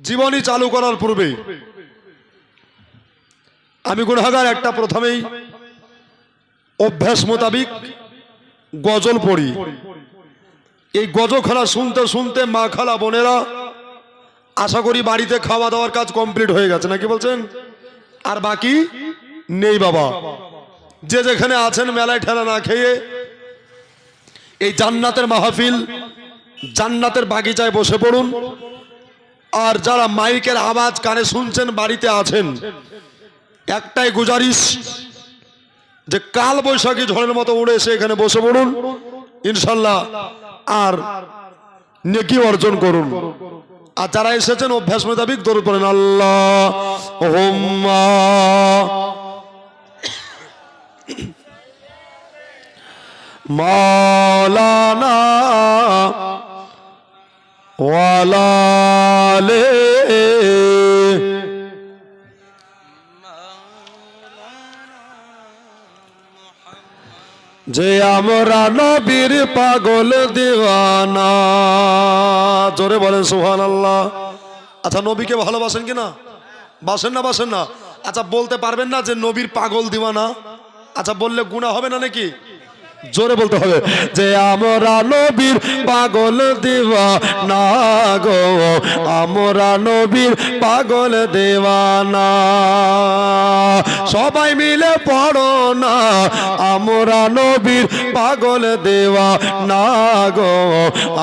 জীবনী চালু করার পূর্বে আমি গুনাহগার একটা প্রথমেই অভ্যাস মোতাবিক গজল পড়ি। এই গজলখানা শুনতে শুনতে মা খালা বোনেরা আশা করি বাড়িতে খাওয়া দাওয়ার কাজ কমপ্লিট হয়ে গেছে নাকি বলছেন? আর বাকি নেই বাবা। যে যেখানে আছেন মেলায় ঠেলা না খেয়ে এই জান্নাতের মাহফিল জান্নাতের বাগিচায় বসে পড়ুন। আর যারা মাইকের আওয়াজ কানে শুনছেন বাড়িতে আছেন, একটাই গুজারিশ যে কাল বৈশাখী ঝড়ের মতো উড়ে এসে এখানে বসে পড়ুন, ইনশাল্লাহ আর নেকি অর্জন করুন। আর যারা এসেছেন অভ্যাস মোতাবিক দরুদ পড়েন আল্লাহুম্মা মাওলানা ওয়ালালে যে আমরা নবীর পাগল দিওয়ানা। জোরে বলেন সুবহানাল্লাহ। আচ্ছা, নবীকে ভালোবাসেন কিনা? বাসেন না? বাসেন না? আচ্ছা, বলতে পারবেন না যে নবীর পাগল দিওয়ানা? আচ্ছা, বললে গুনাহ হবে না নাকি? জোরে বলতে হবে যে আমরা নবীর পাগল দিওয়ানা গো, আমরা নবীর পাগল দিওয়ানা। সবাই মিলে পড়ো না আমরা নবীর পাগল দিওয়ানা গো,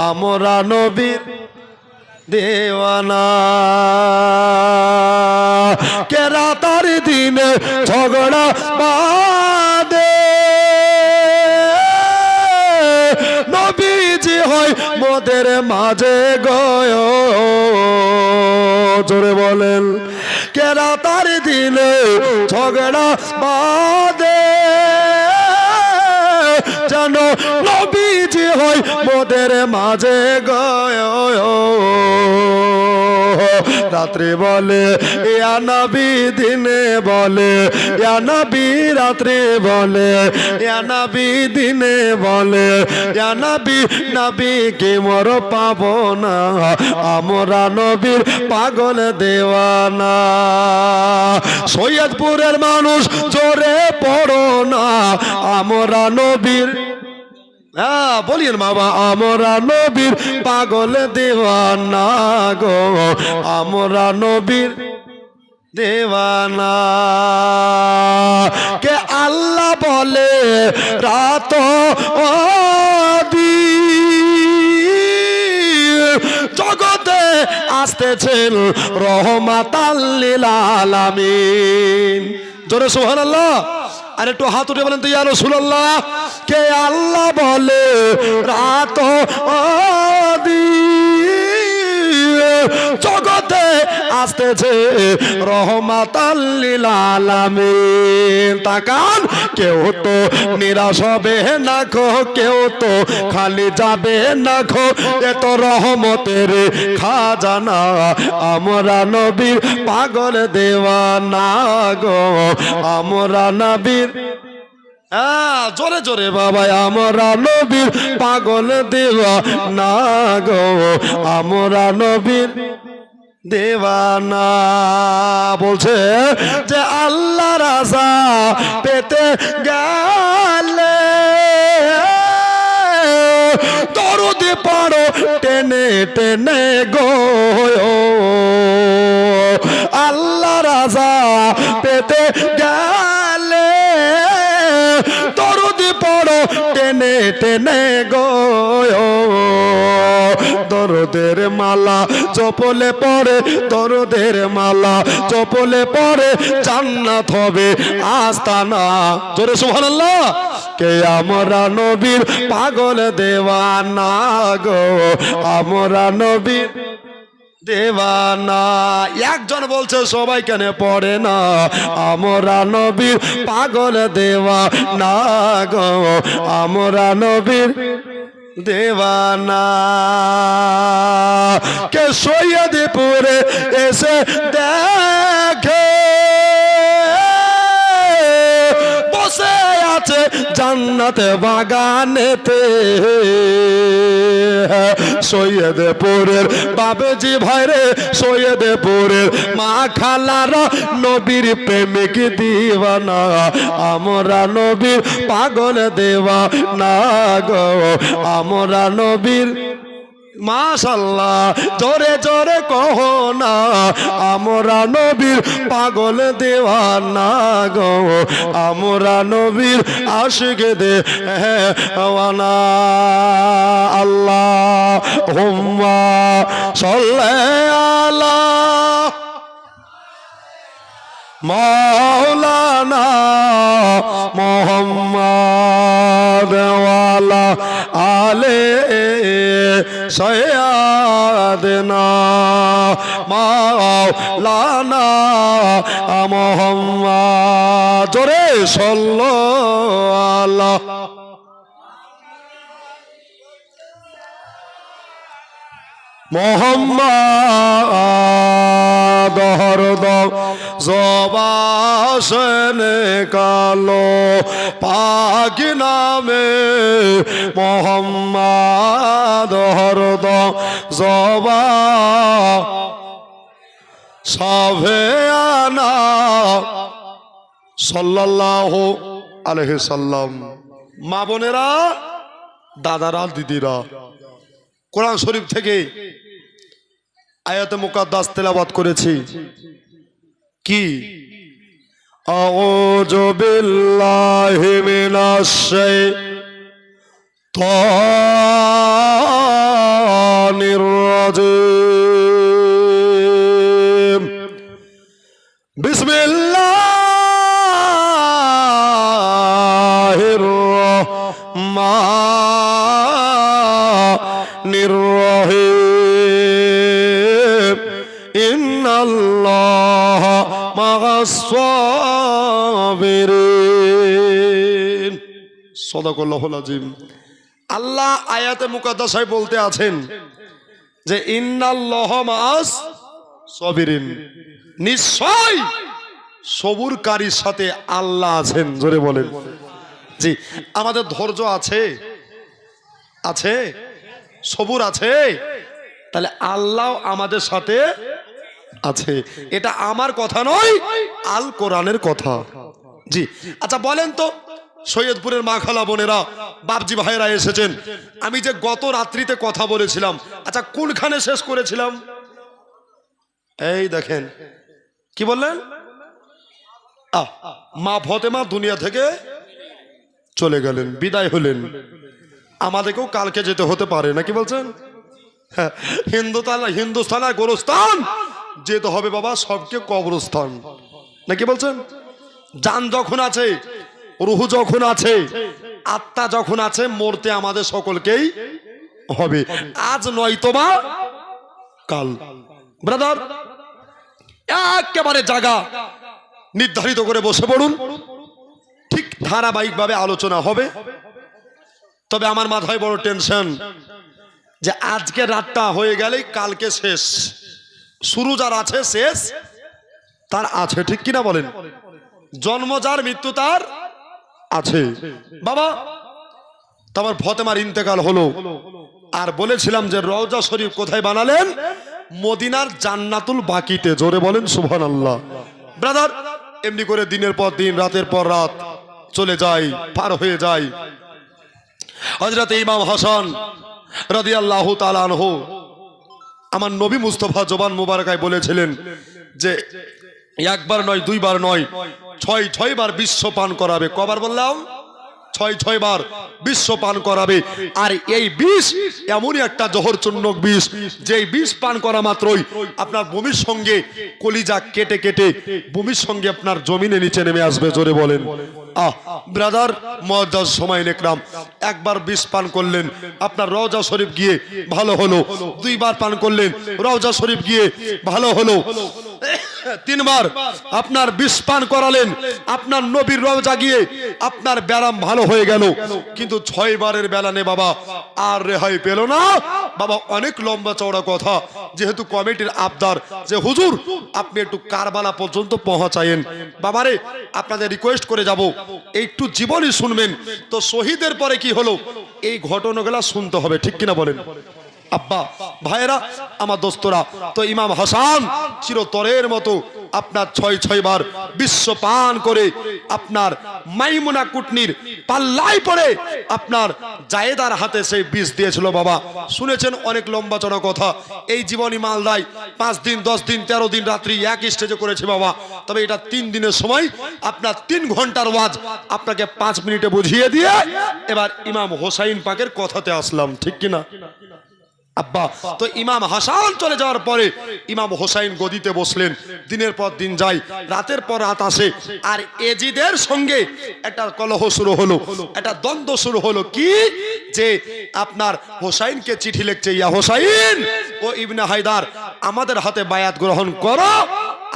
আমরা নবীর দেওয়ানা। কে রাতার দিনে ঝগড়া বাঁধে নবীজি হয় মোদের মাঝে গয়। জোরে বলেন কে রাতার দিনে ঝগড়া বাঁধে যেন নবীজি হয় মোদের মাঝে গয়। রাত্রে বলে ইয়া নবী, দিনে বলে ইয়া নবী, রাত্রে বলে ইয়া নবী, দিনে বলে ইয়া নবী। নবী কে মোর পাবো না, আমরা নবীর পাগল দেওয়ানা। সৈয়দপুরের মানুষ জোরে পড়ো না আমরা নবীর, হ্যাঁ বলিয়েন বাবা, আমরা নবীর পাগল দেওয়ানা গো, আমরা নবীর দেওয়ানা। কে আল্লাহ বলে রাত জগতে আসতেছেন রহমাতাল লিল আলামিন। জোরে সুবহানাল্লাহ। আর একটু হাত উঠে বলেন তো ইয়া রাসূলুল্লাহ। কে আল্লাহ বলে রাত জগতে আসতেছে রহমাতাল লিল আলামিন। তাকান, কেউ তো নিরাশ হবে না খো, কেউ তো খালি যাবে না খো, এ তো রহমতের খাজানা, আমরা নবীর পাগল দেওয়ানা গো, আমরা নবীর, জোরে জোরে বাবা, আমরা নবীর পাগল দেওয়ানা গো, আমরা নবীর দেওয়ানা। বলছে যে আল্লাহ রাজা পেতে গেলে দরুদ পড়ো টেনে টেনে গো, আল্লাহ রাজা পেতে গেলে দরুদ পড়ো টেনে টেনে গো। দরদের মালা চপলে পড়ে, দরদের মালা চপলে পড়ে জান্নাত হবে আস্তানা। জোরে সুবহানাল্লাহ। কে আমরা নবীর পাগল দেওয়ানা গো, আমরা নবীর দেওয়ানা। একজন বলছে সবাই কেন পড়ে না আমরা নবীর পাগল দেওয়ানা গো, আমরা নবীর দেওয়ানা। কে সৈয়দপুরে এসে দেখে বসে আছে জান্নাত জান্নাতে বাগানেতে সৈয়দপুরের বাবেজি ভাইরে সৈয়দপুরের মা খালারা নবীর প্রেমিক দিওয়ানা আমরা নবীর পাগল দেওয়ানা গো আমরা নবীর মাশাআল্লাহ জোরে জোরে কহো না আমরা নবীর পাগল দেওয়ানা গো আমরা নবীর আশিক দেওয়ানা আল্লাহুম্মা সাল্লি আলা মাওলানা মুহাম্মদ ওয়া আলা আলে সাইয়্যিদিনা মাওলানা মুহাম্মদ জোরে সাল্লাল্লাহু মোহাম্মদ হরদম জবাসন কালো পাক নামে মোহাম্মদ হরদম জবা সাভে আনা সাল্লাল্লাহু আলাইহি সাল্লাম। মা বোনেরা, দাদারা, দিদিরা, কোরআন শরীফ থেকে আয়াতে মুকাদ্দাস তেলাওয়াত করেছি। কি আউযু বিল্লাহি মিনাশ শাইতানির রাজিম বিসমিল্লাহির রাহমানির রহিম ইন্নাল্লাহা মা'আস সাবিরিন। সাদাকাল্লাহুল আযীম। আল্লাহ আয়াতে মুকাদ্দাসায় বলতে আছেন যে ইন্নাল্লাহা মা'আস সাবিরিন, নিশ্চয় সবুরকারীর সাথে আল্লাহ আছেন। জোরে বলেন। জি, আমাদের ধৈর্য আছে, আছে, সবুর আছে, তাহলে আল্লাহ আমাদের সাথে আছে। এটা আমার কথা নয়, আল কোরআনের কথা। জি, আচ্ছা বলেন তো, সৈয়দপুরের মা খালা বোনেরা, বাপজি ভাইরা এসেছেন, আমি যে গত রাত্রিতে কথা বলেছিলাম, আচ্ছা কোনখানে শেষ করেছিলাম? এই দেখেন, কি বললেন? মা ফাতেমা দুনিয়া থেকে চলে গেলেন, বিদায় হলেন। আমাদেরকেও কালকে যেতে হতে পারে, নাকি বলছেন? হিন্দুস্তান আর গোরস্থান যেতে হবে বাবা, সবকে কবরস্থান, নাকি বলছেন? জান যখন আছে, রুহু যখন আছে, আত্মা যখন আছে, মরতে আমাদের সকলকেই হবে। আজ নয় তোমা কাল। ব্রাদার, একেবারে জায়গা নির্ধারিত করে বসে পড়ুন, ঠিক ধারাবাহিকভাবে আলোচনা হবে। তবে আমার মাথায় বড় টেনশন যে আজকে রাতটা হয়ে গেলেই কালকে শেষ। শুরু যার আছে, শেষ তার আছে, ঠিক কিনা বলেন? জন্ম যার, মৃত্যু তার আছে। বাবা, তোমার ফাতেমার ইন্তেকাল হলো, আর বলেছিলাম যে রওজা শরীফ কোথায় বানালেন? মদিনার জান্নাতুল বাকিতে। জোরে বলেন সুবহানাল্লাহ। ব্রাদার, এমনি করে দিনের পর দিন, রাতের পর রাত চলে যায়, পার হয়ে যায়। হযরত ইমাম হাসান রাদিয়াল্লাহু তাআলা আনহু, আমার নবী মুস্তাফা জবান মুবারকায় বলেছিলেন যে একবার নয়, দুইবার নয়, ৬ বার বিশ্ব পান করাবে। কবার বললাম? ৬ বার বিশ্ব পান করাবে। আর এই বিষ এমনই একটা জহরচূর্ণক বিষ, যে বিষ পান করা মাত্রই আপনার বমির সঙ্গে কলিজা কেটে কেটে বমির সঙ্গে আপনার জমিনে নিচে নেমে আসবে। জোরে বলেন। ব্রাদার, মুআজ্জাজ সামাঈন ইকরাম, একবার বিষ পান করলেন, আপনার রওজা শরীফ গিয়ে ভালো হলো। 2 বার পান করলেন, রওজা শরীফ গিয়ে ভালো হলো। তিনবার আপনার বিষ পান করালেন, আপনার নবীর রওজা গিয়ে আপনার ব্যারাম ভালো হয়ে গেল, কিন্তু 6 বারের বেলানে বাবা আর রেহাই পেল না। বাবা অনেক লম্বা চওড়া কথা, যেহেতু কমিটির আবদার যে হুজুর আপনি একটু কারবালা পর্যন্ত পৌঁছায়েন। বাবারে আপনাদের রিকোয়েস্ট করে যাব, একটু জীবনী শুনবেন তো শহীদের পরে কি হলো এই ঘটনাগুলো শুনতে হবে, ঠিক কিনা বলেন? আব্বা ভাইরা আমার দোস্তরা, তো ইমাম হাসান চিরতরের মতো আপনার 6 বার বিশ্ব পান করে আপনার মাইমুনা কুটনির পাল্লাই পড়ে আপনার জায়েদার হাতে সেই বিষ দিয়েছিল। বাবা শুনেছেন অনেক লম্বা চড়া কথা, এই জীবনী মালদায় 5 দিন 10 দিন 13 দিন রাত্রি এক স্টেজে করেছে বাবা। তবে এটা 3 দিনের সময়, আপনার 3 ঘন্টার ওয়াজ আপনাকে 5 মিনিটে বুঝিয়ে দিয়ে এবার ইমাম হোসাইন পাকের কথাতে আসলাম, ঠিক কিনা আব্বা? তো ইমাম হাসান চলে যাওয়ার পরে ইমাম হোসাইন গদিতে বসলেন। দিনের পর দিন যায়, রাতের পর রাত আসে, আর এজিদের সঙ্গে একটা কলহ শুরু হলো, একটা দ্বন্দ্ব শুরু হলো। কি যে আপনার হোসাইনকে চিঠি লিখছে, ইয়া হোসাইন ও ইবনে হায়দার আমাদের হাতে বায়াত গ্রহণ করো,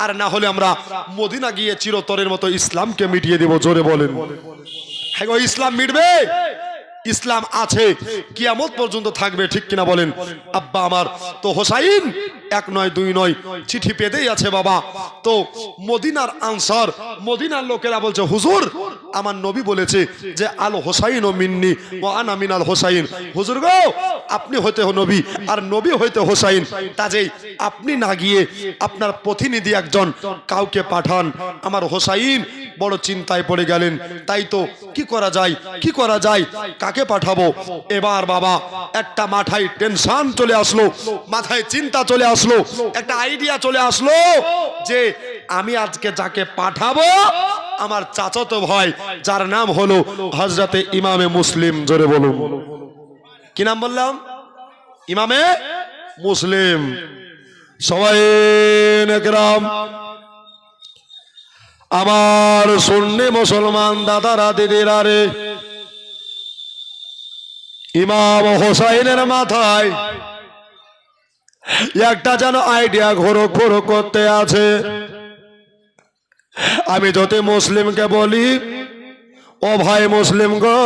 আর না হলে আমরা মদিনা গিয়ে চিরতরের মতো ইসলামকে মিটিয়ে দেব। জোরে বলেন, হ্যাঁ গো, ইসলাম মিটবে, ইসলাম আছে, কিয়ামত পর্যন্ত থাকবে, ঠিক কিনা বলেন? আব্বা আমার তো হোসাইন 1 নয় 2 নয় চিঠি পেতেই আছে বাবা। তো মদিনার আনসার, মদিনার লোকেরা বলছে হুজুর আমার নবী বলেছে যে আল হোসাইন ও মিন্নি ও আনা মিনাল হোসাইন। হুজুর গো আপনি হইতে নবী আর নবী হইতে হোসাইন, কাজেই আপনি না গিয়ে আপনার প্রতিনিধি একজন কাউকে পাঠান। আমার হোসাইন বড় চিন্তায় পড়ে গেলেন, তাই তো কি করা যায়, কি করা যায়, কাকে পাঠাবো? এবার বাবা একটা মাথায় টেনশন চলে আসলো, মাথায় চিন্তা চলে আসলো, একটা আইডিয়া চলে আসলো যে আমি আজকে যাকে পাঠাবো আমার চাচাতো ভাই, যার নাম হলো হযরতে ইমামে মুসলিম। জোরে বলুন, কি নাম বললাম? ইমামে মুসলিম। সবাই একরাম আমার সুন্নি মুসলমান দাদারা দিদিরা রে, ইমাম হোসাইনের মাথায় একটা যেন আইডিয়া ঘোরো করতে আছে। আমি যদি মুসলিমকে বলি ও ভাই মুসলিম গো,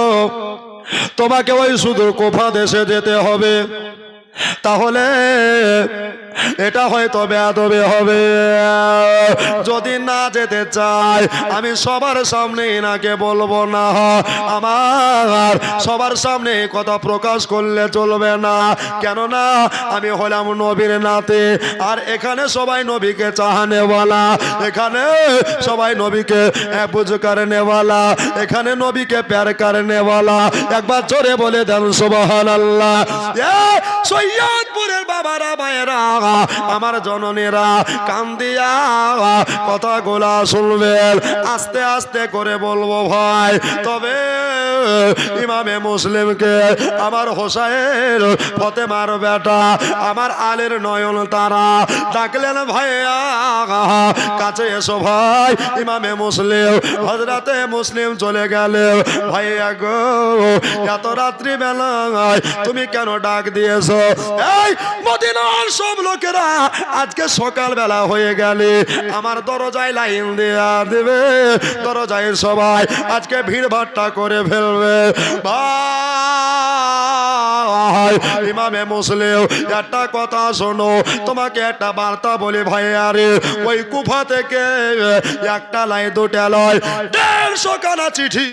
তোমাকে ওই সুদূর কুফা দেশে যেতে হবে, তাহলে এটা হয়তো বেয়াদবি হবে। যদি না যেতে চাই আমি সবার সামনে এনাকে বলবো না, আমার সবার সামনে কথা প্রকাশ করলে চলবে না, কেননা আমি হলাম নবীর নাতে, আর এখানে সবাই নবীকে চাহানে বলা, এখানে সবাই নবীকে বুঝ করনে বলা, এখানে নবীকে প্যার করনে বলা। একবার জোরে বলে দেন সুবহানাল্লাহ। সৈয়দপুরের বাবারা ভাইয়েরা আমার জননীরা কান দিয়া কথাগুলা শুনবেন, আস্তে আস্তে করে বলবো ভাই। তবে ইমামে মুসলিমকে আমার হোসাইন ফতেমার বেটা আমার আলীর নয়ন তারা ডাকলেন, ভাইয়া কাছে এসো ভাই। ইমামে মুসলিম হযরতে মুসলিম চলে গেলেন। ভাইয়া গো এত রাত্রি বেলায় তুমি কেন ডাক দিয়েছো? এই মদিনার সব লোকেরা আজকে সকাল বেলা হয়ে গেলে আমার দরজায় লাইন দেয়া দেবে, দরজায় সবাই আজকে ভিড় ভাট্টা করে ফেলবে। ভাই ইমামে মুসলিম একটা কথা শোনো, তোমাকে একটা বার্তা বলি ভাই, আরে ওই কুফা থেকে একটা লাই 2টা লয় 150 খানা চিঠি